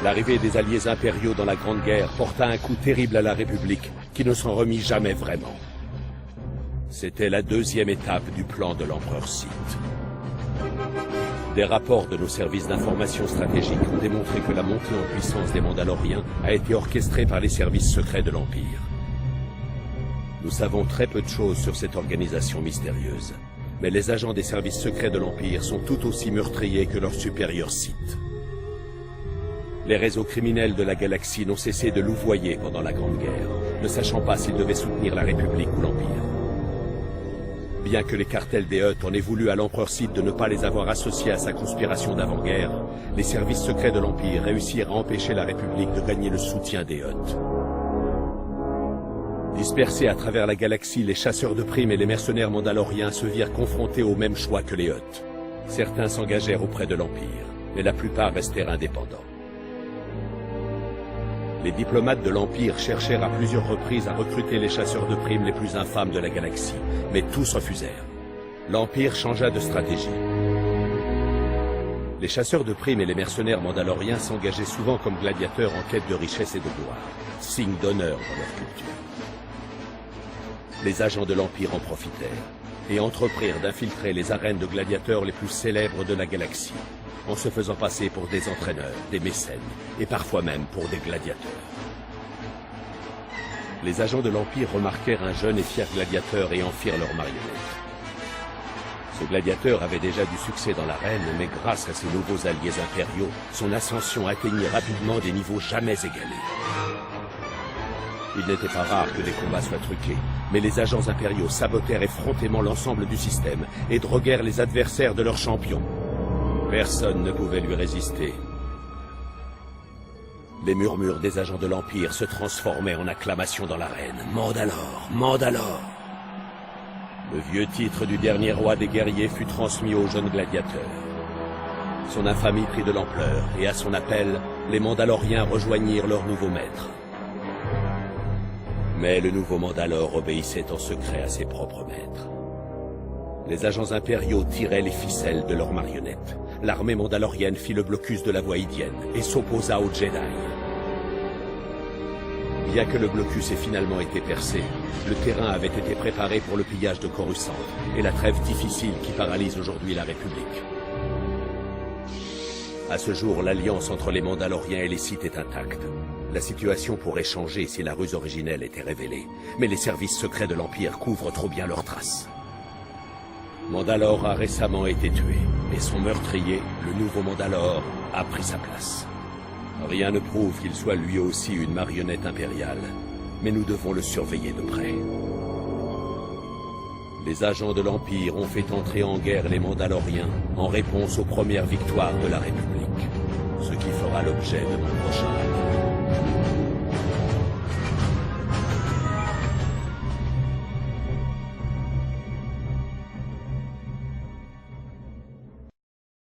L'arrivée des alliés impériaux dans la Grande Guerre porta un coup terrible à la République, qui ne s'en remit jamais vraiment. C'était la deuxième étape du plan de l'empereur Sith. Des rapports de nos services d'information stratégique ont démontré que la montée en puissance des Mandaloriens a été orchestrée par les services secrets de l'Empire. Nous savons très peu de choses sur cette organisation mystérieuse, mais les agents des services secrets de l'Empire sont tout aussi meurtriers que leurs supérieurs Sith. Les réseaux criminels de la galaxie n'ont cessé de louvoyer pendant la Grande Guerre, ne sachant pas s'ils devaient soutenir la République ou l'Empire. Bien que les cartels des Hutt en aient voulu à l'empereur Sith de ne pas les avoir associés à sa conspiration d'avant-guerre, les services secrets de l'Empire réussirent à empêcher la République de gagner le soutien des Hutt. Dispersés à travers la galaxie, les chasseurs de primes et les mercenaires mandaloriens se virent confrontés au même choix que les Hutt. Certains s'engagèrent auprès de l'Empire, mais la plupart restèrent indépendants. Les diplomates de l'Empire cherchèrent à plusieurs reprises à recruter les chasseurs de primes les plus infâmes de la galaxie, mais tous refusèrent. L'Empire changea de stratégie. Les chasseurs de primes et les mercenaires mandaloriens s'engageaient souvent comme gladiateurs en quête de richesse et de gloire, signe d'honneur dans leur culture. Les agents de l'Empire en profitèrent et entreprirent d'infiltrer les arènes de gladiateurs les plus célèbres de la galaxie, en se faisant passer pour des entraîneurs, des mécènes, et parfois même pour des gladiateurs. Les agents de l'Empire remarquèrent un jeune et fier gladiateur et en firent leur marionnette. Ce gladiateur avait déjà du succès dans l'arène, mais grâce à ses nouveaux alliés impériaux, son ascension atteignit rapidement des niveaux jamais égalés. Il n'était pas rare que des combats soient truqués, mais les agents impériaux sabotèrent effrontément l'ensemble du système et droguèrent les adversaires de leur champion. Personne ne pouvait lui résister. Les murmures des agents de l'Empire se transformaient en acclamations dans l'arène. « Mandalore! Mandalore !» Le vieux titre du dernier roi des guerriers fut transmis au jeune gladiateur. Son infamie prit de l'ampleur, et à son appel, les Mandaloriens rejoignirent leur nouveau maître. Mais le nouveau Mandalore obéissait en secret à ses propres maîtres. Les agents impériaux tiraient les ficelles de leurs marionnettes. L'armée mandalorienne fit le blocus de la voie Hydienne et s'opposa aux Jedi. Bien que le blocus ait finalement été percé, le terrain avait été préparé pour le pillage de Coruscant et la trêve difficile qui paralyse aujourd'hui la République. À ce jour, l'alliance entre les Mandaloriens et les Sith est intacte. La situation pourrait changer si la ruse originelle était révélée, mais les services secrets de l'Empire couvrent trop bien leurs traces. Mandalore a récemment été tué, et son meurtrier, le nouveau Mandalore, a pris sa place. Rien ne prouve qu'il soit lui aussi une marionnette impériale, mais nous devons le surveiller de près. Les agents de l'Empire ont fait entrer en guerre les Mandaloriens en réponse aux premières victoires de la République, ce qui fera l'objet de mon prochain rapport.